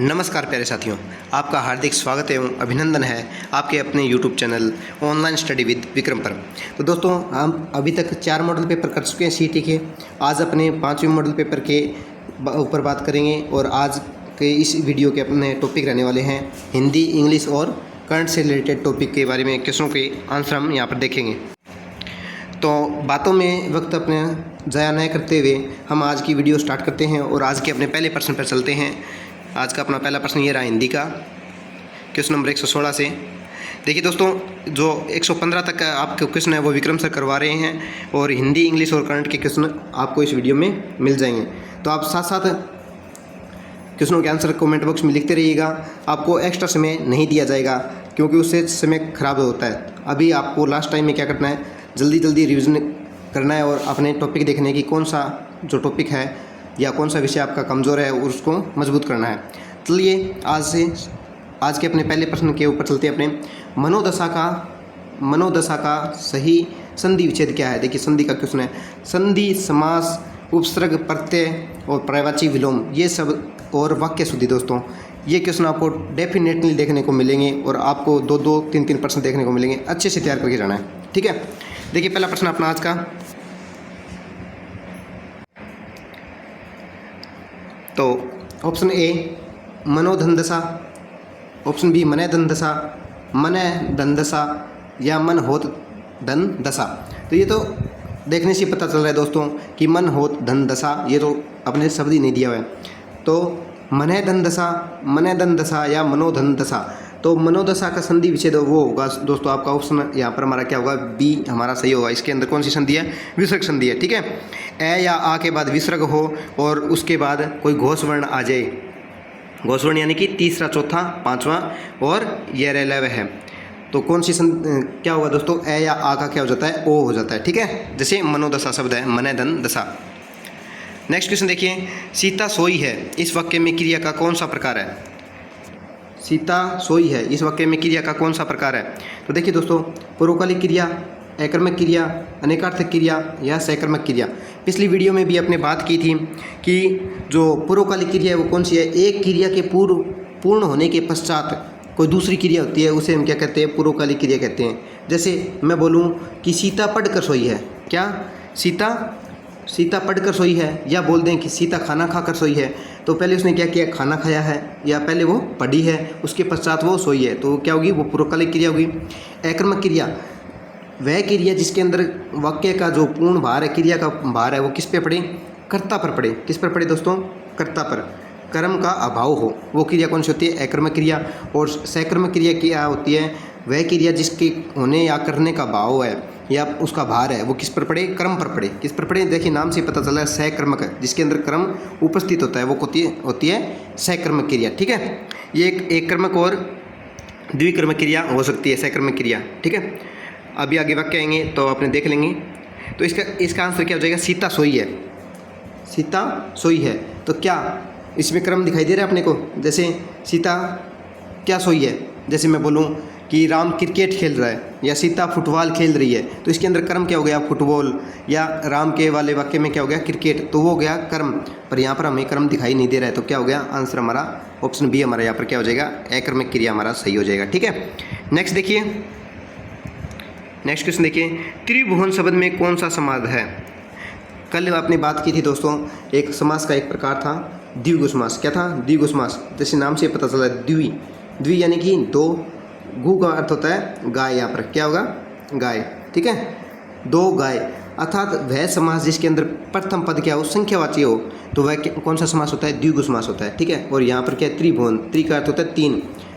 नमस्कार प्यारे साथियों, आपका हार्दिक स्वागत एवं अभिनंदन है आपके अपने YouTube channel online study with Vikram पर। तो दोस्तों, हम अभी तक 4 मॉडल पेपर कर चुके हैं सीईटी के। आज अपने 5वें मॉडल पेपर के ऊपर बात करेंगे और आज के इस वीडियो के अपने टॉपिक रहने वाले हैं हिंदी, इंग्लिश और करंट से रिलेटेड टॉपिक के बारे में क्वेश्चनों के आंसर हम यहाँ पर देखेंगे। तो बातों में वक्त अपने ज़ाया न करते हुए हम आज की वीडियो स्टार्ट करते हैं और आज के अपने पहले प्रश्न पर चलते हैं। आज का अपना पहला प्रश्न ये रहा हिंदी का, क्वेश्चन नंबर 116 से। देखिए दोस्तों, जो 115 तक का आपके क्वेश्चन है वो विक्रम सर करवा रहे हैं और हिंदी, इंग्लिश और करंट के क्वेश्चन आपको इस वीडियो में मिल जाएंगे। तो आप साथ साथ क्वेश्चनों के आंसर कमेंट बॉक्स में लिखते रहिएगा। आपको एक्स्ट्रा समय नहीं दिया जाएगा क्योंकि उससे समय खराब होता है। अभी आपको लास्ट टाइम में क्या करना है, जल्दी जल्दी रिविज़न करना है और अपने टॉपिक देखने की कौन सा जो टॉपिक है या कौन सा विषय आपका कमज़ोर है उसको मजबूत करना है। चलिए आज के अपने पहले प्रश्न के ऊपर चलते हैं। अपने मनोदशा का सही संधि विच्छेद क्या है। देखिए, संधि का क्वेश्चन है। संधि, समास, उपसर्ग, प्रत्यय और पर्यायवाची विलोम, ये सब और वाक्य शुद्धि। दोस्तों, ये क्वेश्चन आपको डेफिनेटली देखने को मिलेंगे और आपको 2-2, 3-3 प्रश्न देखने को मिलेंगे। अच्छे से तैयार करके जाना है, ठीक है। देखिए, पहला प्रश्न अपना आज का, तो ऑप्शन ए मनोधन दशा, ऑप्शन बी मने धन दशा, मने धन दशा या मन होत धन दशा। तो ये तो देखने से पता चल रहा है दोस्तों कि मन होत धन दशा, ये तो अपने शब्द ही नहीं दिया हुआ है। तो मने धन दशा या मनोधन दशा। तो मनोदशा का संधि विच्छेद वो होगा दोस्तों आपका ऑप्शन यहाँ पर हमारा क्या होगा, बी हमारा सही होगा। इसके अंदर कौन सी संधि है, विसर्ग संधि है, ठीक है। ए या आ के बाद विसर्ग हो और उसके बाद कोई घोष वर्ण आ जाए, घोष वर्ण यानी कि तीसरा, चौथा, पांचवा और ये रेलव है। तो कौन सी क्या होगा दोस्तों, ए या आ का क्या हो जाता है, ओ हो जाता है, ठीक है। जैसे मनोदशा शब्द है, मने धन दशा। नेक्स्ट क्वेश्चन देखिए, सीता सोई है, इस वाक्य में क्रिया का कौन सा प्रकार है। सीता सोई है, इस वाक्य में क्रिया का कौन सा प्रकार है। तो देखिए दोस्तों, पूर्वकालिक क्रिया, एकर्मक क्रिया, अनेकार्थक क्रिया या सकर्मक क्रिया। पिछली वीडियो में भी आपने बात की थी कि जो पूर्वकालिक क्रिया है वो कौन सी है, एक क्रिया के पूर्ण होने के पश्चात कोई दूसरी क्रिया होती है, उसे हम क्या कहते हैं, पूर्वकालिक क्रिया कहते हैं। जैसे मैं बोलूँ कि सीता पढ़कर सोई है, क्या सीता पढ़कर सोई है, या बोल दें कि सीता खाना खाकर सोई है। तो पहले उसने क्या किया, खाना खाया है, या पहले वो पढ़ी है, उसके पश्चात वो सोई है, तो क्या होगी, वो पूर्वकालिक क्रिया होगी। एकर्मक क्रिया, वह क्रिया जिसके अंदर वाक्य का जो पूर्ण भार है, क्रिया का भार है, वो किस पे पड़े, कर्ता पर पड़े। किस पर पड़े दोस्तों, कर्ता पर, कर्म का अभाव हो, वो क्रिया कौन सी होती है, एकर्मक क्रिया। और सकर्मक क्रिया क्या होती है, वह क्रिया जिसके होने या करने का भाव है या उसका भार है, वो किस पर पड़े, कर्म पर पड़े। किस पर पड़े, देखिए नाम से पता चला है, सकर्मक, जिसके अंदर कर्म उपस्थित होता है, वो होती है सकर्मक क्रिया, ठीक है। ये एक कर्मक और द्विकर्मक क्रिया हो सकती है, सकर्मक क्रिया, ठीक है। अभी आगे वाक्य आएंगे तो आपने देख लेंगे। तो इसका आंसर क्या हो जाएगा, सीता सोई है, सीता सोई है। तो क्या इसमें क्रम दिखाई दे रहा है अपने को, जैसे सीता क्या सोई है, जैसे मैं बोलूँ कि राम क्रिकेट खेल रहा है या सीता फुटबॉल खेल रही है, तो इसके अंदर कर्म क्या हो गया, फुटबॉल, या राम के वाले वाक्य में क्या हो गया, क्रिकेट, तो वो हो गया कर्म। पर यहाँ पर हमें कर्म दिखाई नहीं दे रहा है, तो क्या हो गया, आंसर हमारा ऑप्शन बी हमारा यहाँ पर क्या हो जाएगा, एकर्मक क्रिया हमारा सही हो जाएगा, ठीक है। नेक्स्ट देखिए, नेक्स्ट क्वेश्चन देखिए, त्रिभुवन शब्द में कौन सा समास है। कल आपने बात की थी दोस्तों, एक समास का एक प्रकार था द्विगु समास। क्या था, द्विगु समास, जैसे नाम से पता चला, द्वि यानी कि दो, गु का अर्थ होता है गाय, यहाँ पर क्या होगा, गाय, ठीक है, दो गाय। अर्थात वह समास जिसके अंदर प्रथम पद क्या हो, संख्यावाची हो, तो वह कौन सा समास होता है, द्विगु समास होता है, ठीक है। और यहाँ पर क्या है, त्रिभुवन, त्रि का अर्थ होता है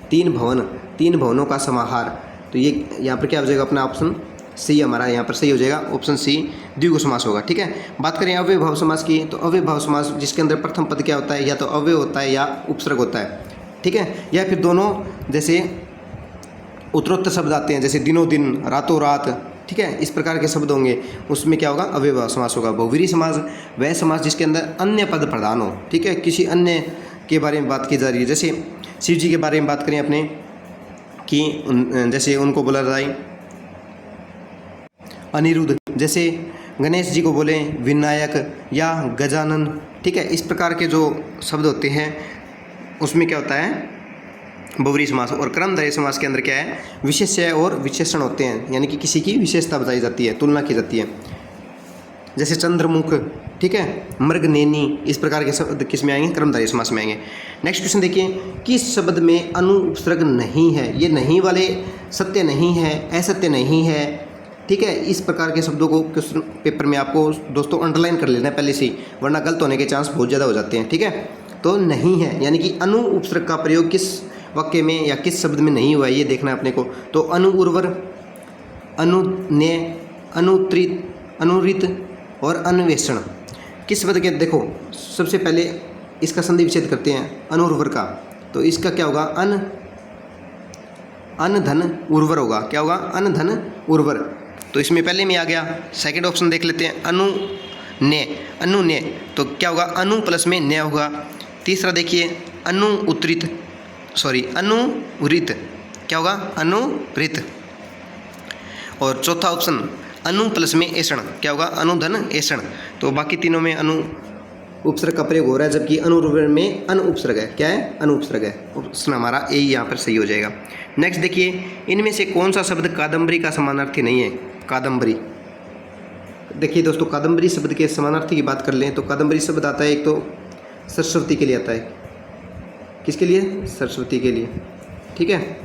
तीन भवन, तीन भवनों का समाहार। तो ये यहाँ पर क्या हो जाएगा, अपना ऑप्शन सी हमारा यहाँ पर सही हो जाएगा, ऑप्शन सी द्विगु समास होगा, ठीक है। बात करें अव्ययभाव समास की, तो अव्ययभाव समास जिसके अंदर प्रथम पद क्या होता है, या तो अव्यय होता है या उपसर्ग होता है, ठीक है, या फिर दोनों, जैसे उत्तरोत्तर शब्द आते हैं, जैसे दिनों दिन, रातों रात, ठीक है, इस प्रकार के शब्द होंगे, उसमें क्या होगा, अव्ययभाव समास होगा। बहुव्रीहि समास, वह समास जिसके अंदर अन्य पद प्रधान हो, ठीक है, किसी अन्य के बारे में बात की जा रही है। जैसे शिव जी के बारे में बात करें अपने कि जैसे उनको बोला जाए अनिरुद्ध, जैसे गणेश जी को बोले विनायक या गजानन, ठीक है। इस प्रकार के जो शब्द होते हैं उसमें क्या होता है बहुव्रीहि समास। और कर्मधारय समास के अंदर क्या है विशेष्य और विशेषण होते हैं, यानी कि किसी की विशेषता बताई जाती है, तुलना की जाती है। जैसे चंद्रमुख, ठीक है, मृगनेनी, इस प्रकार के शब्द किस में आएंगे कर्मधारय समास में आएंगे। नेक्स्ट क्वेश्चन देखिए, किस शब्द में अनुपसर्ग नहीं है। ये नहीं वाले सत्य नहीं है, असत्य नहीं है, ठीक है। इस प्रकार के शब्दों को क्वेश्चन पेपर में आपको दोस्तों अंडरलाइन कर लेना है पहले से ही, वरना गलत होने के चांस बहुत ज़्यादा हो जाते हैं, ठीक है। तो नहीं है यानी कि अनु उपसर्ग का प्रयोग किस वाक्य में या किस शब्द में नहीं हुआ है, ये देखना है अपने को। तो अनु उर्वर, अनुन्य, अनुत्रित, अनुरित और अन्वेषण किस शब्द के, देखो सबसे पहले इसका संधि विच्छेद करते हैं अनुर्वर का, तो इसका क्या होगा अन धन उर्वर होगा। क्या होगा अन धन उर्वर, तो इसमें पहले में आ गया। सेकंड ऑप्शन देख लेते हैं अनुन्य, तो क्या होगा अनु प्लस में न्य होगा। तीसरा देखिए अनुरित, क्या होगा अनुरित। और चौथा ऑप्शन अनु प्लस में ऐषण, क्या होगा अनुधन ऐषण। तो बाकी तीनों में अनु उपसर्ग का प्रयोग हो रहा है, जबकि अनुर्वर में अन उपसर्ग है। क्या है अनु उपसर्ग है, ऑप्शन हमारा ए यहाँ पर सही हो जाएगा। नेक्स्ट देखिए, इनमें से कौन सा शब्द कादम्बरी का समानार्थी नहीं है। कादम्बरी, देखिए दोस्तों कादम्बरी शब्द के समानार्थी की बात कर लें तो कादम्बरी शब्द आता है, एक तो सरस्वती के लिए आता है, किसके लिए सरस्वती के लिए, ठीक है।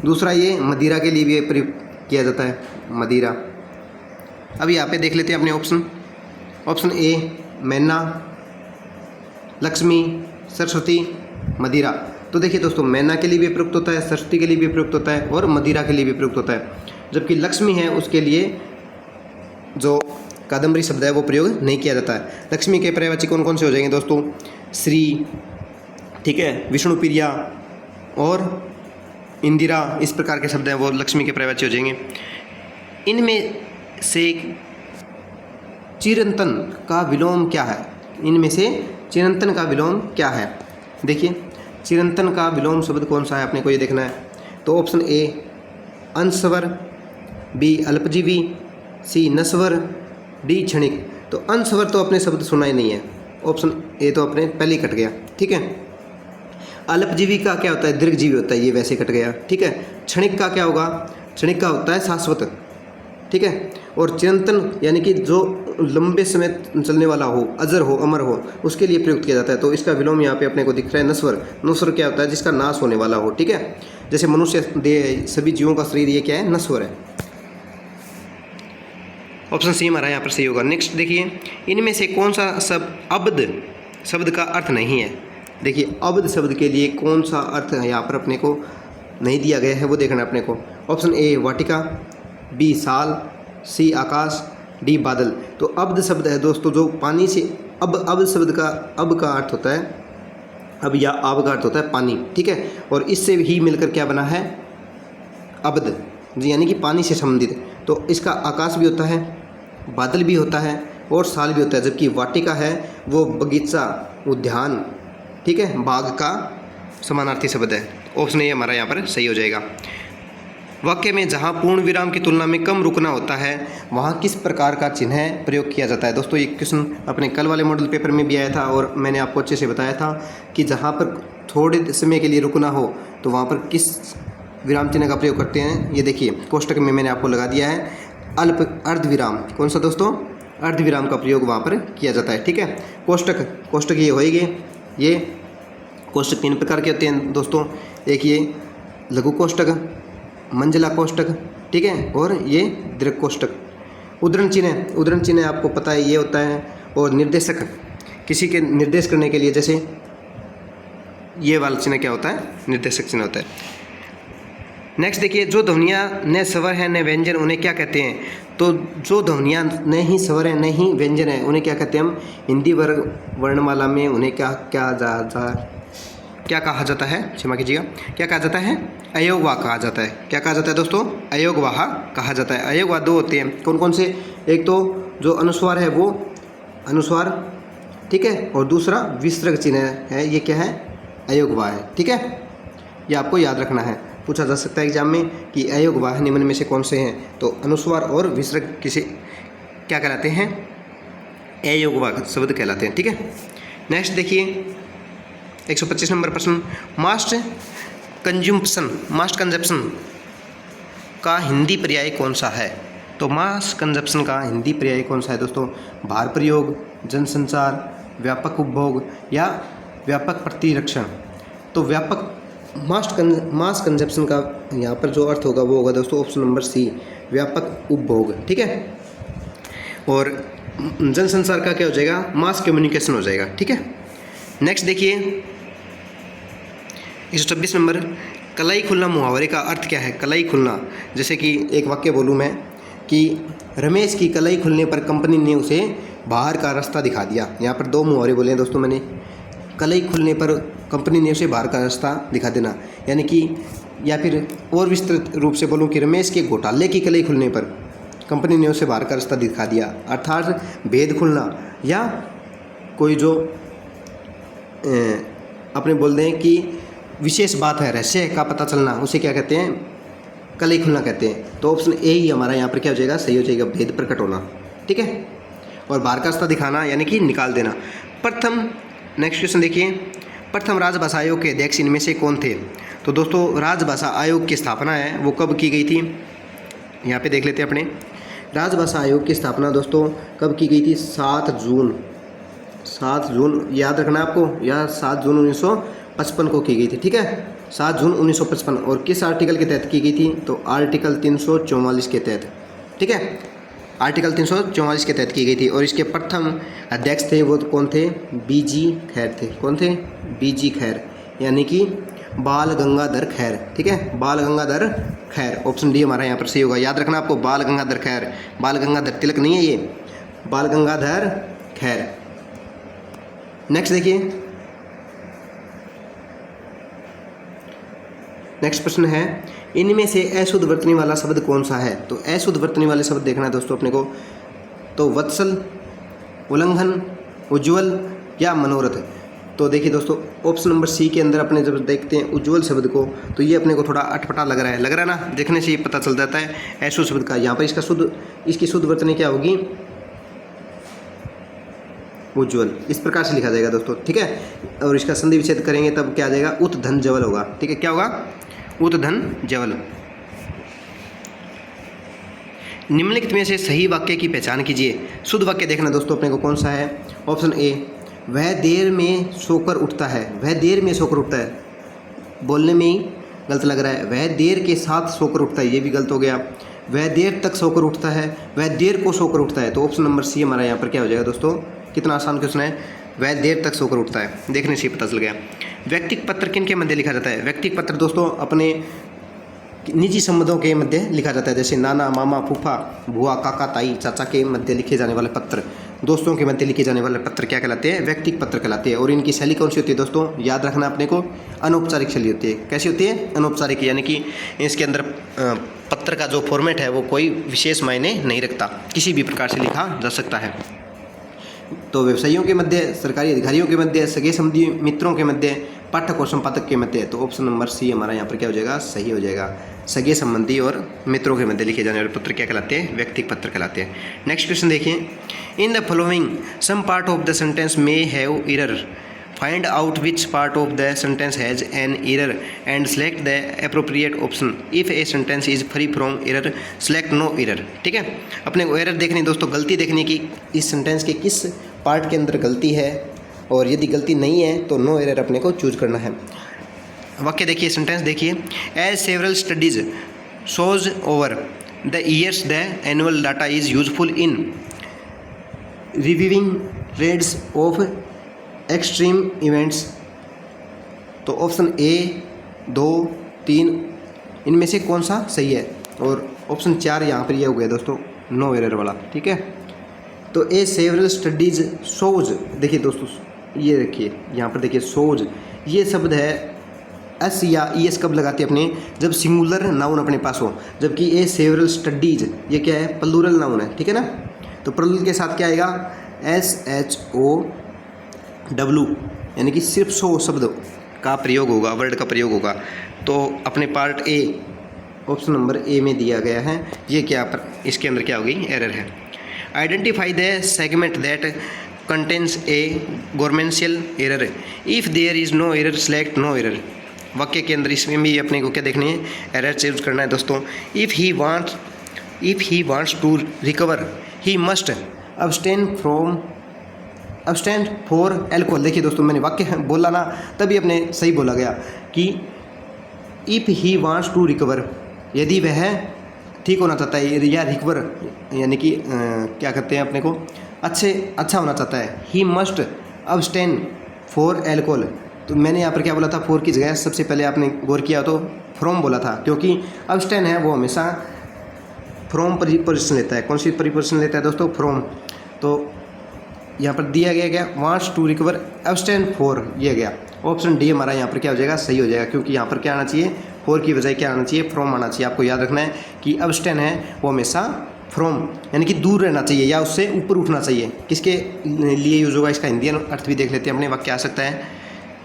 दूसरा ये मदिरा के लिए भी प्रयोग किया जाता है, मदिरा। अब यहाँ पे देख लेते हैं अपने ऑप्शन ए मैना, लक्ष्मी, सरस्वती, मदिरा। तो देखिए दोस्तों मैना के लिए भी प्रयुक्त होता है, सरस्वती के लिए भी प्रयुक्त होता है और मदिरा के लिए भी प्रयुक्त होता है। जबकि लक्ष्मी है उसके लिए जो कादम्बरी शब्द है वो प्रयोग नहीं किया जाता है। लक्ष्मी के पर्यायवाची कौन कौन से हो जाएंगे दोस्तों, श्री, ठीक है, विष्णुप्रिया और इंदिरा, इस प्रकार के शब्द हैं वो लक्ष्मी के पर्यायवाची हो जाएंगे। इनमें से चिरंतन का विलोम क्या है। इनमें से चिरंतन का विलोम क्या है, देखिए चिरंतन का विलोम शब्द कौन सा है अपने को ये देखना है। तो ऑप्शन ए अंशवर, बी अल्पजीवी, सी नस्वर, डी क्षणिक। तो अंशवर तो अपने शब्द सुना ही नहीं है, ऑप्शन ए तो अपने पहले ही कट गया, ठीक है। अल्पजीवी का क्या होता है, दीर्घजीवी होता है, ये वैसे कट गया, ठीक है। क्षणिक का क्या होगा, क्षणिक का होता है शाश्वत, ठीक है। और चिरंतन यानी कि जो लंबे समय चलने वाला हो, अजर हो, अमर हो, उसके लिए प्रयुक्त किया जाता है। तो इसका विलोम यहाँ पे अपने को दिख रहा है नस्वर। नस्वर क्या होता है, जिसका नाश होने वाला हो, ठीक है। जैसे मनुष्य देह, सभी जीवों का शरीर, ये क्या है नस्वर है। ऑप्शन सी हमारा यहाँ पर सही होगा। नेक्स्ट देखिए, इनमें से कौन सा अब्द शब्द का अर्थ नहीं है। देखिए अब्द शब्द के लिए कौन सा अर्थ यहाँ पर अपने को नहीं दिया गया है वो देखना है अपने को। ऑप्शन ए वाटिका, बी साल, सी आकाश, डी बादल। तो अब्द शब्द है दोस्तों जो पानी से, अब्द शब्द का अब का अर्थ होता है, अब या आब का अर्थ होता है पानी, ठीक है। और इससे ही मिलकर क्या बना है अब्द, यानी कि पानी से संबंधित। तो इसका आकाश भी होता है, बादल भी होता है और साल भी होता है। जबकि वाटिका है वो बगीचा, उद्यान, ठीक है, बाग का समानार्थी शब्द है। ऑप्शन ए हमारा यहाँ पर सही हो जाएगा। वाक्य में जहाँ पूर्ण विराम की तुलना में कम रुकना होता है वहाँ किस प्रकार का चिन्ह प्रयोग किया जाता है। दोस्तों ये क्वेश्चन अपने कल वाले मॉडल पेपर में भी आया था और मैंने आपको अच्छे से बताया था कि जहाँ पर थोड़े समय के लिए रुकना हो तो वहाँ पर किस विराम चिन्ह का प्रयोग करते हैं। ये देखिए कोष्टक में मैंने आपको लगा दिया है अल्प अर्धविराम। कौन सा दोस्तों, अर्धविराम का प्रयोग वहाँ पर किया जाता है, ठीक है। कोष्टक ये होएंगे, ये कोष्टक 3 प्रकार के होते हैं दोस्तों। एक ये लघु कोष्टक, मंजिला कोष्टक, ठीक है, और ये दीर्घ कोष्टक। उद्धरण चिन्ह आपको पता है ये होता है। और निर्देशक, किसी के निर्देश करने के लिए, जैसे ये वाला चिन्ह क्या होता है, निर्देशक चिन्ह होता है। नेक्स्ट देखिए, जो ध्वनियाँ न स्वर है न व्यंजन उन्हें क्या कहते हैं। तो जो ध्वनियाँ न ही स्वर है न ही व्यंजन है उन्हें क्या कहते हैं हम हिंदी वर्णमाला में उन्हें क्या कहा जाता है, क्षमा कीजिएगा, क्या कहा जाता है, अयोगवाह कहा जाता है। क्या कहा जाता है दोस्तों, अयोगवाह कहा जाता है। अयोगवाह 2 होते हैं, कौन कौन से, एक तो जो अनुस्वार है वो अनुस्वार, ठीक है, और दूसरा विसर्ग चिन्ह है, ये क्या है अयोगवाह है, ठीक है। ये आपको याद रखना है, पूछा जा सकता है एग्जाम में कि अयोगवाह निम्न में से कौन से हैं। तो अनुस्वार और विसर्ग किसे क्या कहलाते हैं, अयोगवाह शब्द कहलाते हैं, ठीक है। नेक्स्ट देखिए, 125 नंबर प्रश्न, मास्ट कंजम्पशन का हिंदी पर्याय कौन सा है? तो मास कंजप्शन का हिंदी पर्याय कौन सा है दोस्तों? भार प्रयोग, जनसंचार, व्यापक उपभोग या व्यापक प्रतिरक्षण। तो मास कंजप्शन का यहाँ पर जो अर्थ होगा वो होगा दोस्तों ऑप्शन नंबर सी, व्यापक उपभोग। ठीक है, और जनसंचार का क्या हो जाएगा? मास कम्युनिकेशन हो जाएगा। ठीक है, नेक्स्ट देखिए 126 नंबर, कलाई खुलना मुहावरे का अर्थ क्या है? कलाई खुलना, जैसे कि एक वाक्य बोलूँ मैं कि रमेश की कलाई खुलने पर कंपनी ने उसे बाहर का रास्ता दिखा दिया। यहाँ पर दो मुहावरे बोले हैं दोस्तों मैंने, कलाई खुलने पर कंपनी ने उसे बाहर का रास्ता दिखा देना, यानी कि, या फिर और विस्तृत रूप से बोलूँ कि रमेश के घोटाले की कलाई खुलने पर कंपनी ने उसे बाहर का रास्ता दिखा दिया, अर्थात भेद खुलना या कोई जो अपने बोल दें कि विशेष बात है, रहस्य का पता चलना, उसे क्या कहते हैं? कलाई खुलना कहते हैं। तो ऑप्शन ए ही हमारा यहाँ पर क्या हो जाएगा? सही हो जाएगा, भेद प्रकट होना। ठीक है, और बाहर का रास्ता दिखाना यानी कि निकाल देना। प्रथम, नेक्स्ट क्वेश्चन देखिए, प्रथम राजभाषा आयोग के अध्यक्ष इनमें से कौन थे? तो दोस्तों राजभाषा आयोग की स्थापना है वो कब की गई थी? यहाँ पे देख लेते हैं अपने, राजभाषा आयोग की स्थापना दोस्तों कब की गई थी? 7 जून याद रखना आपको, या 7 जून 1955 को की गई थी। ठीक है, 7 जून 1955। और किस आर्टिकल के तहत की गई थी? तो आर्टिकल 344 के तहत। ठीक है, आर्टिकल 344 के तहत की गई थी। और इसके प्रथम अध्यक्ष थे वो कौन थे? बीजी खैर थे। कौन थे? बीजी खैर, यानी कि बाल गंगाधर खैर। ठीक है, बाल गंगाधर खैर, ऑप्शन डी हमारा यहाँ पर सही होगा। याद रखना आपको, बाल गंगाधर खैर, बाल गंगाधर तिलक नहीं है ये, बाल गंगाधर खैर। नेक्स्ट देखिए, नेक्स्ट प्रश्न है, इनमें से अशुद्ध वर्तनी वाला शब्द कौन सा है? तो अशुद्ध वर्तनी वाले शब्द देखना है दोस्तों अपने को। तो वत्सल, उल्लंघन, उज्ज्वल या मनोरथ। तो देखिए दोस्तों ऑप्शन नंबर सी के अंदर अपने जब देखते हैं उज्ज्वल शब्द को, तो ये अपने को थोड़ा अटपटा लग रहा है ना, देखने से ये पता चल जाता है अशुद्ध शब्द का। यहाँ पर इसकी शुद्ध वर्तनी क्या होगी? उज्ज्वल, इस प्रकार से लिखा जाएगा दोस्तों। ठीक है, और इसका संधि विच्छेद करेंगे तब क्या आ जाएगा? उत धन जवल होगा। ठीक है, क्या होगा? उत धन जवल। निम्नलिखित में से सही वाक्य की पहचान कीजिए। शुद्ध वाक्य देखना दोस्तों अपने को कौन सा है? ऑप्शन ए, वह देर में सोकर उठता है। वह देर में सोकर उठता है, बोलने में ही गलत लग रहा है। वह देर के साथ सोकर उठता है, ये भी गलत हो गया। वह देर तक सोकर उठता है, वह देर को सोकर उठता है। तो ऑप्शन नंबर सी हमारा यहाँ पर क्या हो जाएगा दोस्तों? कितना आसान क्वेश्चन है, वह देर तक सोकर उठता है, देखने से पता चल गया। व्यक्तिगत पत्र किन के मध्य लिखा जाता है? व्यक्तिगत पत्र दोस्तों अपने निजी संबंधों के मध्य लिखा जाता है, जैसे नाना, मामा, फूफा, बुआ, काका, ताई, चाचा के मध्य लिखे जाने वाले पत्र, दोस्तों के मध्य लिखे जाने वाले पत्र क्या कहलाते हैं? व्यक्तिगत पत्र कहलाते हैं। और इनकी शैली कौन सी होती है दोस्तों? याद रखना अपने को, अनौपचारिक शैली होती है। कैसी होती है? अनौपचारिक, यानी कि इसके अंदर पत्र का जो फॉर्मेट है वो कोई विशेष मायने नहीं रखता, किसी भी प्रकार से लिखा जा सकता है। तो व्यवसायियों के मध्य, सरकारी अधिकारियों के मध्य, सगे संबंधी मित्रों के मध्य, पाठक और संपादक के मध्य। तो ऑप्शन नंबर सी हमारा यहाँ पर क्या हो जाएगा? सही हो जाएगा। सगे संबंधी और मित्रों के मध्य लिखे जाने वाले पत्र क्या कहलाते हैं? व्यक्तिगत पत्र कहलाते हैं। नेक्स्ट क्वेश्चन देखिए, in the following some part of the sentence may have error, find out which part of the sentence has an error and select the appropriate option. If a sentence is free from error select no error. ठीक है, अपने को error देखनी दोस्तों, गलती देखनी कि इस सेंटेंस के किस पार्ट के अंदर गलती है, और यदि गलती नहीं है तो नो एरर अपने को चूज करना है। वाक्य देखिए, सेंटेंस देखिए, as several studies shows over the years the annual data is useful in reviewing trends of extreme events. तो ऑप्शन ए, 2, 3 इनमें से कौन सा सही है? और ऑप्शन 4 यहाँ पर यह हो गया दोस्तों नो एरर वाला। ठीक है, तो ए सेवरल स्टडीज शोज, देखिए दोस्तों ये देखिए यहाँ पर देखिए शोज, ये शब्द है एस या ई एस कब लगाते हैं अपने? जब सिंगुलर नाउन अपने पास हो, जबकि ए सेवरल स्टडीज ये क्या है? प्लूरल नाउन है। ठीक है ना, तो प्लूरल के साथ क्या आएगा? SHOW, यानी कि सिर्फ शो शब्द का प्रयोग होगा, वर्ड का प्रयोग होगा। तो अपने part A, option number A में दिया गया है, ये क्या पर इसके अंदर क्या होगी? एरर है। Identify the segment that contains a grammatical error, if there is no error select no error. वाक्य के अंदर इसमें भी अपने को क्या देखनी है, एरर चूज करना है दोस्तों। If he wants to recover he must abstain for alcohol. देखिए दोस्तों, मैंने वाक्य बोला ना, तभी अपने सही बोला गया कि if he wants to recover, यदि वह ठीक होना चाहता है या रिकवर यानी कि क्या करते हैं अपने को अच्छा होना चाहता है, ही मस्ट अब्सटेन फॉर एल्कोहल। तो मैंने यहाँ पर क्या बोला था, फॉर की जगह सबसे पहले आपने गौर किया तो फ्रॉम बोला था, क्योंकि अब्सटेन है वो हमेशा फ्रॉम प्रीपोजिशन लेता है। कौन सी प्रीपोजिशन लेता है दोस्तों, फ्रॉम। तो यहाँ पर दिया गया क्या, wants to recover abstain for, ये गया ऑप्शन डी हमारा यहाँ पर क्या हो जाएगा, सही हो जाएगा, क्योंकि यहाँ पर क्या आना चाहिए, फॉर की बजाय क्या आना चाहिए, फ्रॉम आना चाहिए। आपको याद रखना है कि अब्सटेन है वो हमेशा फ्रॉम यानी कि दूर रहना चाहिए या उससे ऊपर उठना चाहिए। किसके लिए यूज होगा, इसका हिंदी अर्थ भी देख लेते हैं अपने। वाक्य आ सकता है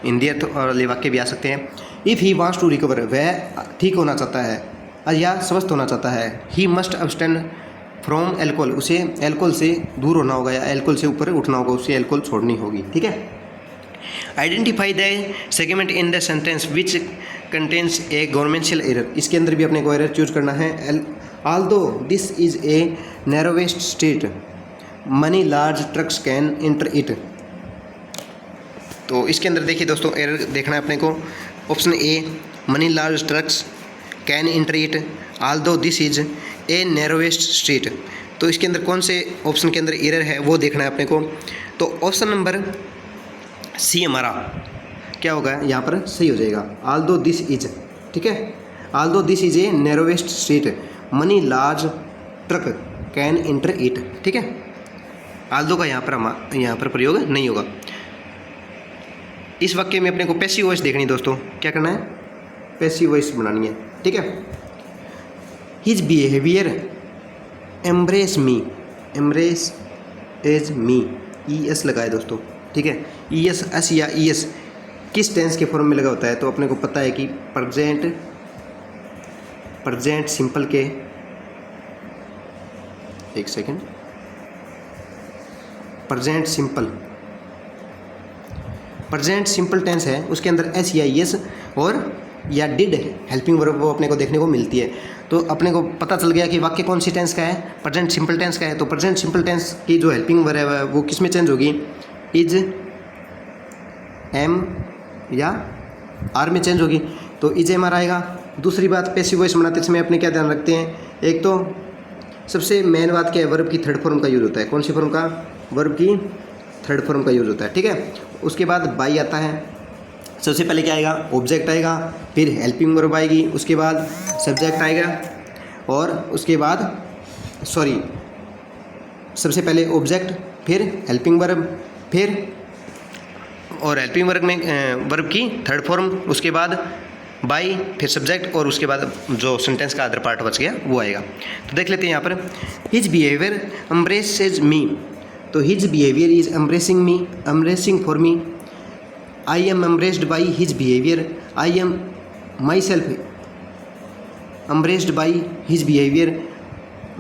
हिंदी अर्थ और वाक्य भी आ सकते हैं। If he wants to recover, वह ठीक होना चाहता है या स्वस्थ होना चाहता है, ही मस्ट अब्सटेन फ्रॉम एल्कोहल, उसे एल्कोहल से दूर होना होगा या एल्कोहल से ऊपर उठना होगा, उसे एल्कोहल छोड़नी होगी। ठीक है। Identify the segment in the sentence which contains a grammatical error. इसके अंदर भी अपने को एरर चूज करना है। Although this is a narrowest street many large trucks can enter it. तो इसके अंदर देखिए दोस्तों, एरर देखना है अपने को। Option a money large trucks can enter it although this is a narrowest street. तो इसके अंदर कौन से ऑप्शन के अंदर एरर है वो देखना है अपने को। तो ऑप्शन नंबर सी हमारा क्या होगा, यहाँ पर सही हो जाएगा, ऑल्दो दिस इज। ठीक है, although this is a narrowest street many large truck can enter it. ठीक है, ऑल्दो का यहाँ पर प्रयोग नहीं होगा। इस वाक्य में अपने को पैसिव वॉइस देखनी है दोस्तों। क्या करना है, पैसिव वॉइस बनानी है। ठीक है। हिज बिहेवियर एम्ब्रेस एज मी, ई एस लगाए दोस्तों। ठीक है, ई एस एस या ई एस किस टेंस के फॉर्म में लगा होता है, तो अपने को पता है कि प्रेजेंट सिंपल के, एक सेकेंड, प्रेजेंट सिंपल टेंस है, उसके अंदर एस या ई एस और या डिड हेल्पिंग वर्ब वो अपने को देखने को मिलती है। तो अपने को पता चल गया कि वाक्य कौन सी टेंस का है, प्रेजेंट सिंपल टेंस का है। तो प्रेजेंट सिंपल टेंस की जो हेल्पिंग वर्ब है वो किस में चेंज होगी, इज, एम या आर में चेंज होगी। तो इज एम आर आएगा। दूसरी बात, पैसिव वॉइस बनाते समय अपने क्या ध्यान रखते हैं, एक तो सबसे मेन बात क्या है, वर्ब की थर्ड फॉर्म का यूज़ होता है। कौन सी फॉर्म का, वर्ब की थर्ड फॉर्म का यूज़ होता है। ठीक है, उसके बाद बाई आता है। सबसे पहले क्या आएगा, ऑब्जेक्ट आएगा, फिर हेल्पिंग वर्ब आएगी, उसके बाद सब्जेक्ट आएगा और उसके बाद सबसे पहले ऑब्जेक्ट, फिर हेल्पिंग वर्ब, फिर और हेल्पिंग वर्ब में वर्ब की थर्ड फॉर्म, उसके बाद बाई, फिर सब्जेक्ट और उसके बाद जो सेंटेंस का अदर पार्ट बच गया वो आएगा। तो देख लेते हैं यहाँ पर, हिज बिहेवियर एम्ब्रेसेज मी। तो his behaviour is embarrassing me, embarrassing for me. I am embarrassed by his behaviour, I am myself embarrassed by his behaviour,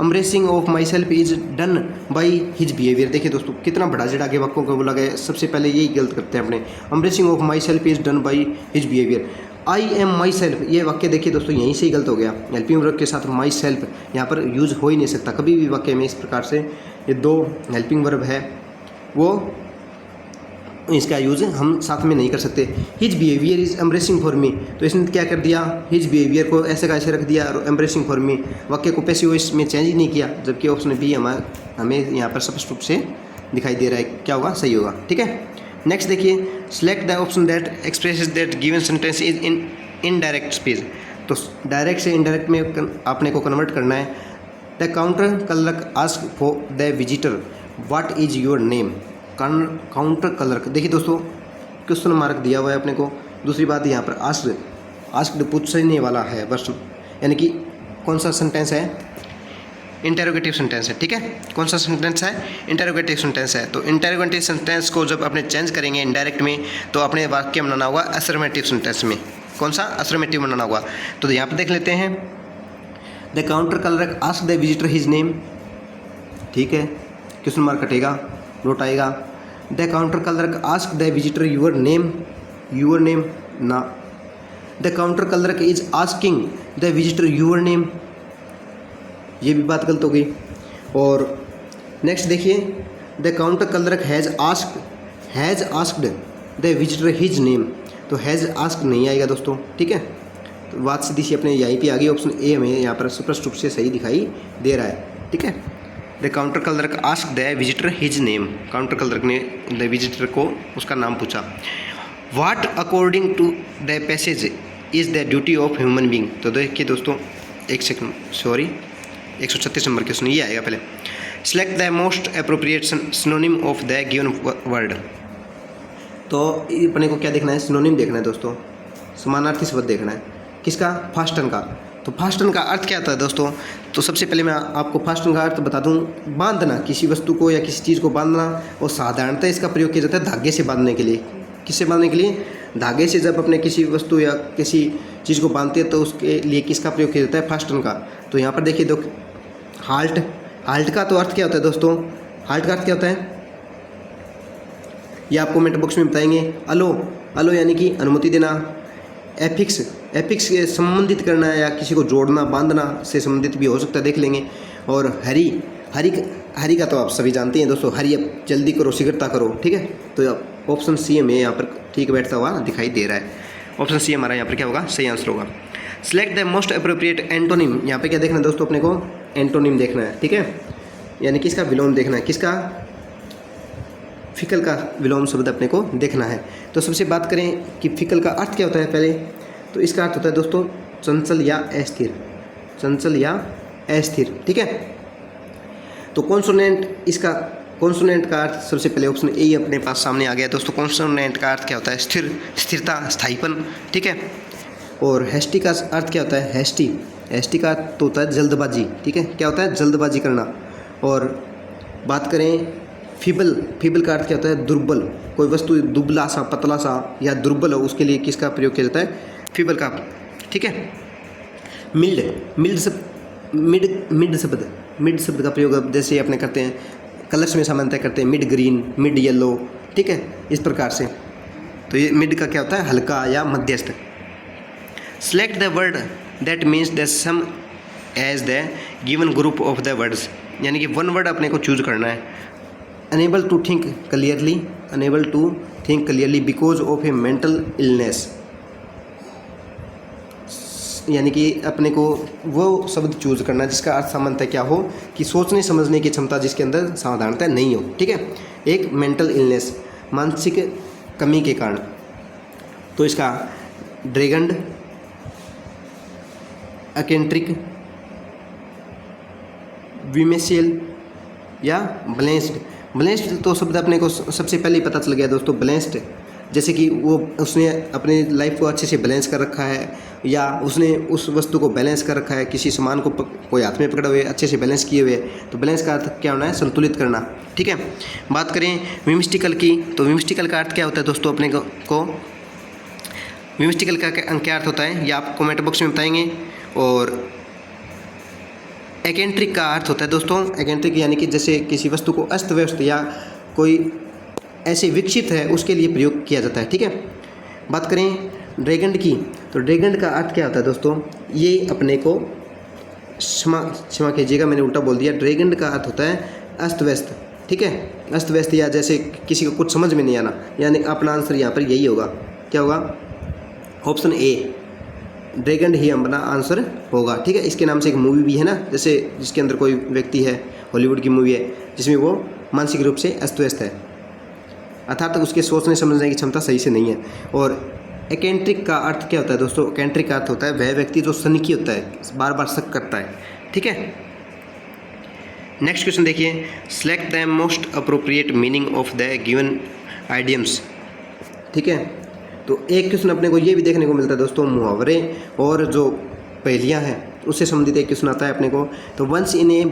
embarrassing of myself is done by his behaviour. देखिए दोस्तों, कितना बड़ा जड़ा के वाक्यों को बोला गया। सबसे पहले यही गलत करते हैं अपने, embarrassing of myself is done by his behaviour. I am myself, ये वाक्य देखिए दोस्तों यहीं से ही गलत हो गया। हेल्पिंग वर्ब के साथ माई सेल्फ यहाँ पर यूज हो ही नहीं सकता कभी भी वाक्य में। इस प्रकार से ये दो हेल्पिंग वर्ब है वो, इसका यूज़ हम साथ में नहीं कर सकते। His behaviour is embarrassing for me, तो इसने क्या कर दिया, हिज बिहेवियर को ऐसे का ऐसे रख दिया और एम्ब्रेसिंग फॉर मी, वाक्य को पैसिव वॉइस में चेंज ही नहीं किया। जबकि ऑप्शन बी हमें यहाँ पर स्पष्ट रूप से दिखाई दे रहा है। क्या होगा, सही होगा। ठीक है, नेक्स्ट देखिए, select the option that expresses that given sentence is in indirect speech. तो डायरेक्ट से इनडायरेक्ट में आपने को कन्वर्ट करना है। The counter clerk ask for the visitor what is your name. Counter clerk, देखिए दोस्तों क्वेश्चन मार्क दिया हुआ है अपने को। दूसरी बात, यहाँ पर आस्क्ड पूछने वाला है प्रश्न, यानी कि कौन सा सेंटेंस है, इंटेरोगेटिव सेंटेंस है। ठीक है, कौन सा सेंटेंस है, इंटेरोगेटिव सेंटेंस है। तो इंटेरोगेटिव सेंटेंस को जब अपने चेंज करेंगे इनडायरेक्ट में, तो अपने वाक्य बनाना होगा अफर्मेटिव सेंटेंस में। कौन सा, अफर्मेटिव बनाना होगा। तो यहाँ पर देख लेते हैं, the counter clerk asked the visitor his name. ठीक है, क्वेश्चन मार्क कटेगा, नोट आएगा। The counter clerk ask the visitor your name ना, the counter clerk is asking the visitor your name, ये भी बात गलत हो गई। और नेक्स्ट देखिए, the counter clerk has asked the visitor his name, तो हैज़ आस्क नहीं आएगा दोस्तों, ठीक है। तो बात सीधी सी अपने यहीं पे आ गई, ऑप्शन ए हमें यहाँ पर स्पष्ट रूप से सही दिखाई दे रहा है, ठीक है। The counter clerk ask the visitor his name, counter clerk ने द विजिटर को उसका नाम पूछा। What according to the passage is the duty of human being, तो देखिए दोस्तों 136 नंबर क्वेश्चन ये आएगा पहले। Select the most appropriate synonym of the given word, तो अपने को क्या देखना है, सिनोनिम देखना है दोस्तों, समानार्थी शब्द देखना है, किसका, फास्टन का। तो फास्टन का अर्थ क्या होता है दोस्तों, तो सबसे पहले मैं आपको फास्टन का अर्थ बता दूं, बांधना, किसी वस्तु को या किसी चीज़ को बांधना, और साधारणतः इसका प्रयोग किया जाता है धागे से बांधने के लिए। किससे बांधने के लिए, धागे से। जब अपने किसी वस्तु या किसी चीज़ को बांधते हैं तो उसके लिए किसका प्रयोग किया जाता है, फास्टन का। तो यहाँ पर देखिए हाल्ट का तो अर्थ क्या होता है दोस्तों, हाल्ट का अर्थ क्या होता है, ये आप कमेंट बॉक्स में बताएंगे। अलो यानी कि अनुमति देना, एफिक्स से संबंधित करना या किसी को जोड़ना, बांधना से संबंधित भी हो सकता है, देख लेंगे। और हरी का तो आप सभी जानते हैं दोस्तों, हरी अब जल्दी करो, शीघ्रता करो, ठीक है। तो ऑप्शन सी हमें यहाँ पर ठीक बैठता हुआ दिखाई दे रहा है, ऑप्शन सी हमारा यहाँ पर क्या होगा, सही आंसर होगा। Select the most appropriate antonym, यहाँ पे क्या देखना है दोस्तों, अपने को एंटोनिम देखना है, ठीक है, यानी किसका विलोम देखना है, किसका, फिकल का विलोम शब्द अपने को देखना है। तो सबसे बात करें कि फिकल का अर्थ क्या होता है पहले, तो इसका अर्थ होता है दोस्तों चंचल या अस्थिर, ठीक है। तो कॉन्सोनेंट का अर्थ सबसे पहले ऑप्शन ए अपने पास सामने आ गया दोस्तों। कॉन्सोनेंट का अर्थ क्या होता है, स्थिरता, स्थायीपन, ठीक है। और हेस्टी का अर्थ क्या होता है, हेस्टी का अर्थ तो होता है जल्दबाजी, ठीक है, क्या होता है, जल्दबाजी करना। और बात करें फीबल का अर्थ क्या होता है, दुर्बल, कोई वस्तु दुबला सा, पतला सा या दुर्बल हो, उसके लिए किसका प्रयोग किया जाता है, फीबल का, ठीक है। मिड शब्द का प्रयोग अब जैसे अपने करते हैं, कलर्स में सामान्यतः करते हैं, मिड ग्रीन, मिड येलो, ठीक है, इस प्रकार से। तो ये मिड का क्या होता है, हल्का या मध्यस्थ। Select the word that means the same as the given group of the words, यानी कि वन वर्ड अपने को चूज करना है। Unable to think clearly because of a mental illness, यानी कि अपने को वो शब्द चूज करना जिसका अर्थ सामान्यतः क्या हो कि सोचने समझने की क्षमता जिसके अंदर सावधानता नहीं हो, ठीक है, एक मेंटल इलनेस, मानसिक कमी के कारण। तो इसका ड्रैगन्ड, अकेंट्रिक, विमेशियल या ब्लेस्ड तो शब्द अपने को सबसे पहले ही पता चल गया दोस्तों, ब्लेस्ड, जैसे कि वो उसने अपने लाइफ को अच्छे से बैलेंस कर रखा है, या उसने उस वस्तु को बैलेंस कर रखा है, किसी सामान को कोई हाथ में पकड़े हुए अच्छे से बैलेंस किए हुए, तो बैलेंस का अर्थ क्या होना है, संतुलित करना, ठीक है। बात करें विमिस्टिकल की, तो विमिस्टिकल का अर्थ क्या होता है दोस्तों, अपने को विमिस्टिकल का क्या अर्थ होता है, ये आप कमेंट बॉक्स में बताएंगे। और एकेंट्रिक का अर्थ होता है दोस्तों, एकेंट्रिक यानी कि जैसे किसी वस्तु को अस्त व्यस्त या कोई ऐसे विकसित है उसके लिए प्रयोग किया जाता है, ठीक है। बात करें ड्रैगन्ड की, तो ड्रैगन्ड का अर्थ क्या होता है दोस्तों, ये अपने को क्षमा कीजिएगा मैंने उल्टा बोल दिया, ड्रैगन्ड का अर्थ होता है अस्त व्यस्त, ठीक है, अस्त व्यस्त या जैसे किसी को कुछ समझ में नहीं आना, यानी अपना आंसर यहाँ पर यही होगा, क्या होगा, ऑप्शन ए, ड्रैगन्ड ही अपना आंसर होगा, ठीक है। इसके नाम से एक मूवी भी है ना, जैसे जिसके अंदर कोई व्यक्ति है, हॉलीवुड की मूवी है, जिसमें वो मानसिक रूप से अस्त व्यस्त है, अर्थात उसके सोचने समझने की क्षमता सही से नहीं है। और एकेंट्रिक का अर्थ क्या होता है दोस्तों, एकेंट्रिक का अर्थ होता है वह व्यक्ति जो सनकी होता है, बार बार शक करता है, ठीक है। नेक्स्ट क्वेश्चन देखिए, select the most appropriate meaning of the given idioms, ठीक है। तो एक क्वेश्चन अपने को ये भी देखने को मिलता है दोस्तों, मुहावरे और जो पहेलियाँ हैं उससे संबंधित एक क्वेश्चन आता है अपने को। तो once in a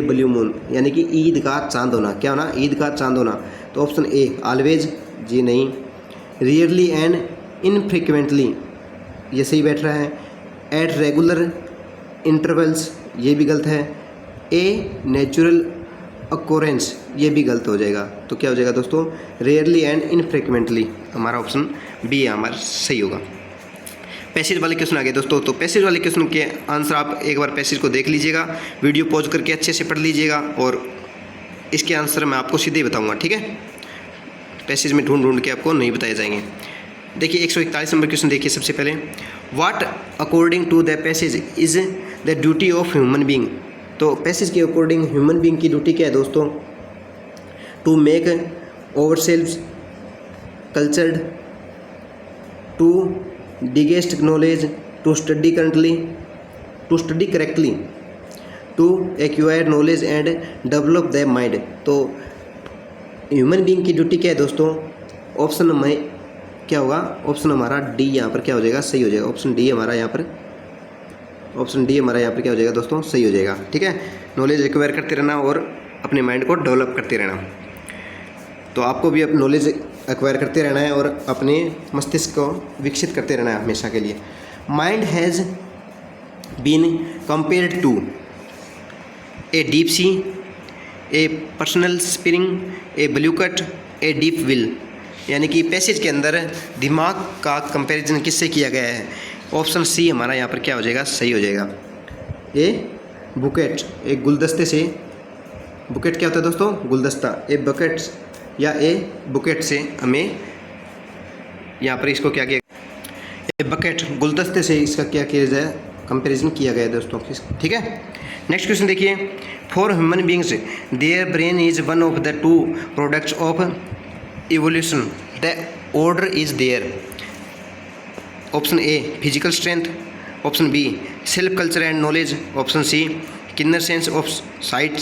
blue moon, यानी कि ईद का चांद होना, क्या होना, ईद का चांद होना। तो ऑप्शन ए ऑलवेज, जी नहीं, रियरली एंड इनफ्रिक्वेंटली, ये सही बैठ रहा है, एट रेगुलर इंटरवल्स, ये भी गलत है, ए नेचुरल अकोरेंस, ये भी गलत हो जाएगा। तो क्या हो जाएगा दोस्तों, रेयरली एंड इनफ्रिक्वेंटली, हमारा ऑप्शन बी हमारा सही होगा। पैसेज वाले क्वेश्चन आ गए दोस्तों। तो पैसेज वाले क्वेश्चन के आंसर आप एक बार पैसेज को देख लीजिएगा, वीडियो पॉज करके अच्छे से पढ़ लीजिएगा और इसके आंसर मैं आपको सीधे बताऊंगा, ठीक है। पैसेज में ढूंढ के आपको नहीं बताए जाएंगे। देखिए 141 नंबर क्वेश्चन देखिए सबसे पहले, what according to the passage is the duty of human being. तो पैसेज के अकॉर्डिंग ह्यूमन बींग की ड्यूटी क्या है दोस्तों, to make over selves cultured, to digest knowledge, to study correctly, to acquire knowledge and develop the mind। तो human being की duty क्या है दोस्तों, ऑप्शन में क्या होगा, ऑप्शन हमारा डी यहाँ पर क्या हो जाएगा, सही हो जाएगा। ऑप्शन डी हमारा यहाँ पर क्या हो जाएगा दोस्तों, सही हो जाएगा, ठीक है। नॉलेज एक्वायर करते रहना और अपने माइंड को डेवलप करते रहना। तो आपको भी अब नॉलेज एक्वायर करते रहना है और अपने मस्तिष्क को विकसित करते रहना है हमेशा के लिए। Mind has been compared to a deep sea, a personal spring, a blue cut, a deep will. यानी कि पैसेज के अंदर दिमाग का कंपैरिजन किससे किया गया है, ऑप्शन सी हमारा यहाँ पर क्या हो जाएगा, सही हो जाएगा। ए बुकेट, एक गुलदस्ते से, बुकेट क्या होता है दोस्तों, गुलदस्ता, ए बकेट या ए बुकेट से हमें यहाँ पर इसको क्या किया, ए बकेट गुलदस्ते से इसका क्या किया जाए, कंपैरिजन किया गया है दोस्तों, ठीक है। नेक्स्ट क्वेश्चन देखिए, for human beings their brain is one of the two products of evolution, the order is there. Option A physical strength, option B self culture and knowledge, option C keener sense of sight,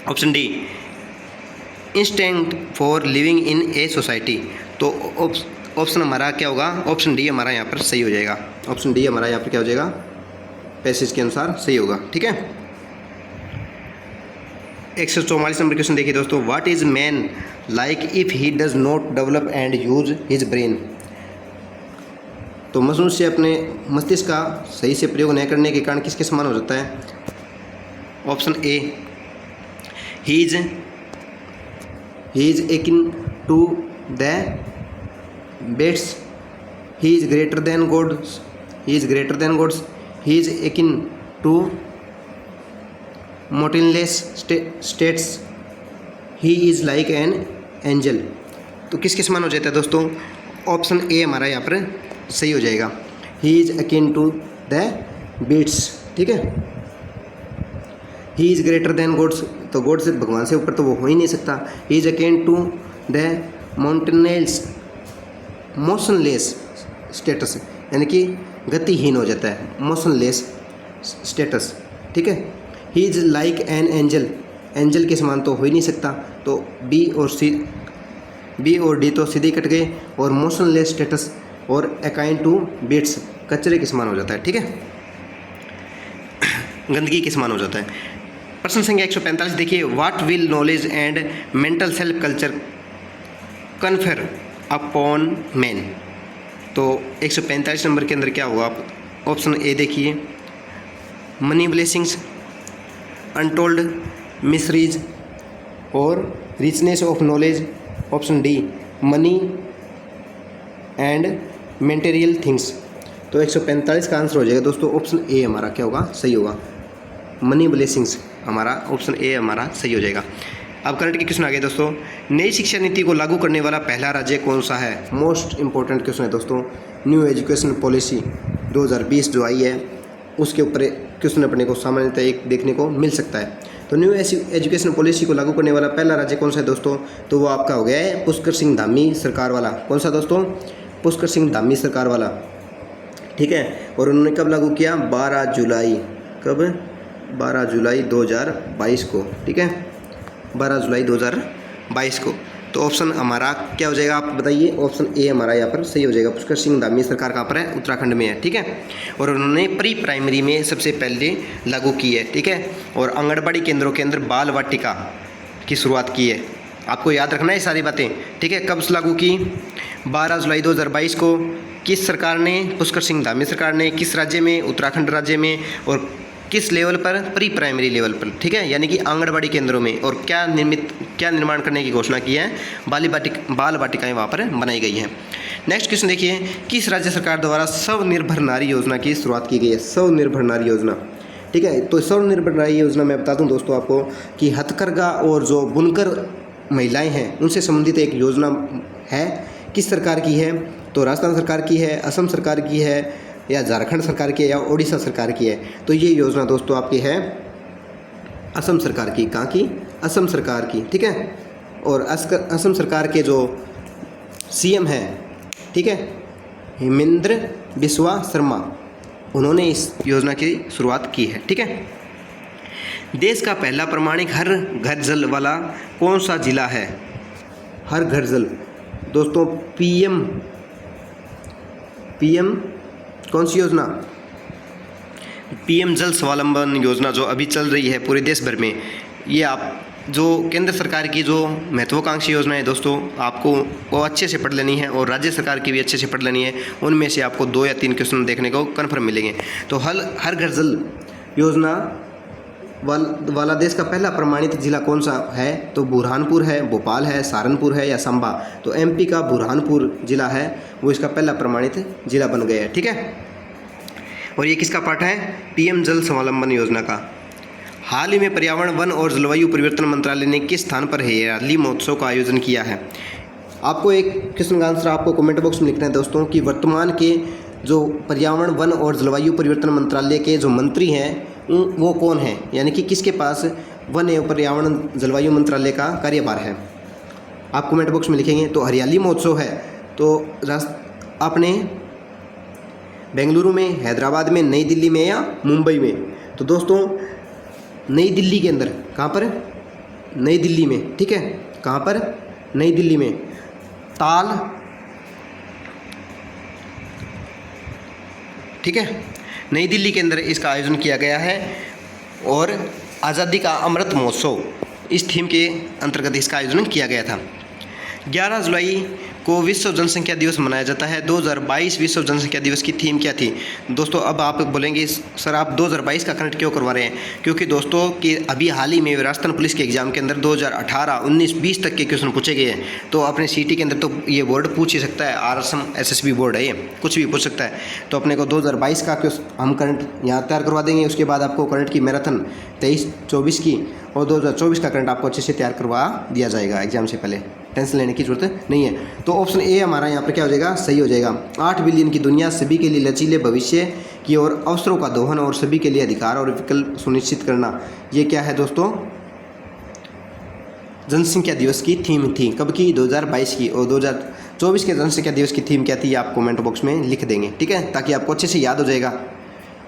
option D instinct for living in a society. तो option हमारा क्या होगा, option D हमारा यहाँ पर सही हो जाएगा। ऑप्शन डी हमारा यहाँ पर क्या हो जाएगा, पैसेज के अनुसार सही होगा, ठीक है। 144 नंबर क्वेश्चन देखिए दोस्तों, what is man like if he does not develop and use his brain. तो मनुष्य अपने मस्तिष्क का सही से प्रयोग न करने के कारण किसके समान हो जाता है। Option A he is akin to the beasts, he is greater than gods, he is akin to motionless states, he is like an angel। तो किसके समान हो जाता है दोस्तों, ऑप्शन ए हमारा यहाँ पर सही हो जाएगा, he is akin to the beasts, ठीक है। He is greater than gods, तो गॉड से भगवान से ऊपर तो वो हो ही नहीं सकता। He is akin to the motionless status, यानी कि गतिहीन हो जाता है, मोशनलेस स्टेटस, ठीक है। He is like an angel के समान तो हो ही नहीं सकता। तो बी और डी तो सीधे कट गए और मोशनलेस स्टेटस और अकाइन टू बीट्स कचरे के समान हो जाता है, ठीक है, गंदगी के समान हो जाता है। प्रश्न संख्या 145 देखिए, what will knowledge and mental self culture confer upon man. तो 145 नंबर के अंदर क्या होगा, ऑप्शन ए देखिए, मनी ब्लेसिंग्स, अनटोल्ड मिसरीज और richness of knowledge, option D money and material things. तो 145 का आंसर हो जाएगा दोस्तों, ऑप्शन ए हमारा क्या होगा, सही होगा, मनी ब्लेसिंग्स हमारा ऑप्शन ए हमारा सही हो जाएगा। अब करंट के क्वेश्चन आ गए दोस्तों, नई शिक्षा नीति को लागू करने वाला पहला राज्य कौन सा है। मोस्ट इंपॉर्टेंट क्वेश्चन है दोस्तों, न्यू एजुकेशन पॉलिसी 2020 जो आई है उसके ऊपर क्वेश्चन अपने को सामान्यतः एक देखने को मिल सकता है। तो न्यू एजुकेशन पॉलिसी को लागू करने वाला पहला राज्य कौन सा है दोस्तों, तो वो आपका हो गया है पुष्कर सिंह धामी सरकार वाला। कौन सा दोस्तों, पुष्कर सिंह धामी सरकार वाला, ठीक है। और उन्होंने कब लागू किया, 12 जुलाई, कब, 12 जुलाई 2022 को, ठीक है, 12 जुलाई 2022 को। तो ऑप्शन हमारा क्या हो जाएगा, आप बताइए। ऑप्शन ए हमारा यहाँ पर सही हो जाएगा, पुष्कर सिंह धामी सरकार कहाँ पर है, उत्तराखंड में है, ठीक है। और उन्होंने प्री प्राइमरी में सबसे पहले लागू की है, ठीक है। और आंगनबाड़ी केंद्रों के अंदर बाल वाटिका की शुरुआत की है। आपको याद रखना है सारी बातें, ठीक है। कब लागू की, 12 जुलाई 2022 को। किस सरकार ने, पुष्कर सिंह धामी सरकार ने। किस राज्य में, उत्तराखंड राज्य में। और किस लेवल पर? प्री प्राइमरी लेवल पर, ठीक है, यानी कि आंगनबाड़ी केंद्रों में। और क्या निर्माण करने की घोषणा की है? बाल वाटिकाएँ वहाँ पर बनाई गई हैं। नेक्स्ट क्वेश्चन देखिए, किस राज्य सरकार द्वारा स्वनिर्भर नारी योजना की शुरुआत की गई है? स्वनिर्भर नारी योजना, ठीक है। तो स्वनिर्भर नारी योजना मैं बता दूं दोस्तों आपको कि हथकरघा और जो बुनकर महिलाएं हैं उनसे संबंधित एक योजना है। किस सरकार की है? तो राजस्थान सरकार की है, असम सरकार की है, या झारखंड सरकार की है, या उड़ीसा सरकार की है। तो ये योजना दोस्तों आपकी है असम सरकार की। कहाँ की? असम सरकार की, ठीक है। और असम सरकार के जो सीएम हैं, ठीक है, हेमेंद्र बिस्वा शर्मा, उन्होंने इस योजना की शुरुआत की है, ठीक है। देश का पहला प्रमाणिक हर घर जल वाला कौन सा जिला है? हर घर जल दोस्तों, पीएम कौन सी योजना? पीएम जल स्वावलंबन योजना जो अभी चल रही है पूरे देश भर में। ये आप जो केंद्र सरकार की जो महत्वाकांक्षी योजना है दोस्तों, आपको वो अच्छे से पढ़ लेनी है, और राज्य सरकार की भी अच्छे से पढ़ लेनी है। उनमें से आपको 2 या 3 क्वेश्चन देखने को कन्फर्म मिलेंगे। तो हर घर जल योजना वाला देश का पहला प्रमाणित जिला कौन सा है? तो बुरहानपुर है, भोपाल है, सहारनपुर है, या संभा? तो एमपी का बुरहानपुर जिला है, वो इसका पहला प्रमाणित जिला बन गया है, ठीक है। और ये किसका पार्ट है? पीएम जल स्वावलंबन योजना का। हाल ही में पर्यावरण, वन और जलवायु परिवर्तन मंत्रालय ने किस स्थान पर हरियाली महोत्सव का आयोजन किया है? आपको एक क्वेश्चन का आंसर आपको कमेंट बॉक्स में लिखना है दोस्तों कि वर्तमान के जो पर्यावरण, वन और जलवायु परिवर्तन मंत्रालय के जो मंत्री हैं वो कौन है, यानी कि किसके पास वन एवं पर्यावरण जलवायु मंत्रालय का कार्यभार है? आप कमेंट बॉक्स में लिखेंगे। तो हरियाली महोत्सव है तो आपने बेंगलुरु में, हैदराबाद में, नई दिल्ली में, या मुंबई में? तो दोस्तों नई दिल्ली के अंदर। कहाँ पर? नई दिल्ली में, ठीक है। कहाँ पर? नई दिल्ली में ताल, ठीक है, नई दिल्ली के अंदर इसका आयोजन किया गया है। और आज़ादी का अमृत महोत्सव, इस थीम के अंतर्गत इसका आयोजन किया गया था। 11 जुलाई को विश्व जनसंख्या दिवस मनाया जाता है। 2022 विश्व जनसंख्या दिवस की थीम क्या थी? दोस्तों अब आप बोलेंगे सर आप 2022 का कनेक्ट क्यों करवा रहे हैं? क्योंकि दोस्तों कि अभी हाल ही में राजस्थान पुलिस के एग्जाम के अंदर 2018, 19, 20 तक के क्वेश्चन पूछे गए हैं। तो अपने सीटी के अंदर तो ये बोर्ड पूछ ही सकता है, आरएसएम एसएसबी बोर्ड है, ये कुछ भी पूछ सकता है। तो अपने को 2022 का हम करंट यहाँ तैयार करवा देंगे। उसके बाद आपको करंट की मैराथन 23-24 की और 2024 का करंट आपको अच्छे से तैयार करवा दिया जाएगा एग्जाम से पहले, टेंशन लेने की जरूरत नहीं है। तो ऑप्शन ए हमारा यहाँ पर क्या हो जाएगा? सही हो जाएगा। 8 बिलियन की दुनिया, सभी के लिए लचीले भविष्य की ओर अवसरों का दोहन और सभी के लिए अधिकार और विकल्प सुनिश्चित करना, ये क्या है दोस्तों? जनसंख्या दिवस की थीम थी। कब की? 2022 की। और 2024 के जनसंख्या दिवस की थीम क्या थी? आप कमेंट बॉक्स में लिख देंगे, ठीक है, ताकि आपको अच्छे से याद हो जाएगा।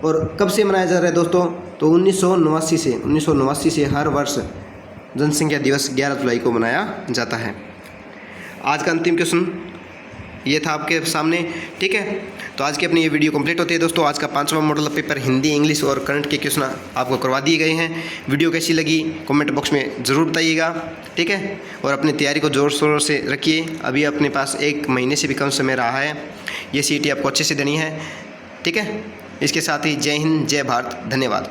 और कब से मनाया जा रहा है दोस्तों? तो 1989 से हर वर्ष जनसंख्या दिवस 11 जुलाई को मनाया जाता है। आज का अंतिम क्वेश्चन ये था आपके सामने, ठीक है। तो आज की अपनी ये वीडियो कंप्लीट होती है दोस्तों। आज का 5वां मॉडल पेपर हिंदी, इंग्लिश और करंट के क्वेश्चन आपको करवा दिए गए हैं। वीडियो कैसी लगी कमेंट बॉक्स में ज़रूर बताइएगा, ठीक है। और अपनी तैयारी को ज़ोर शोर से रखिए। अभी अपने पास 1 महीने से भी कम समय रहा है। ये सीटी आपको अच्छे से देनी है, ठीक है। इसके साथ ही जय हिंद, जय भारत, धन्यवाद।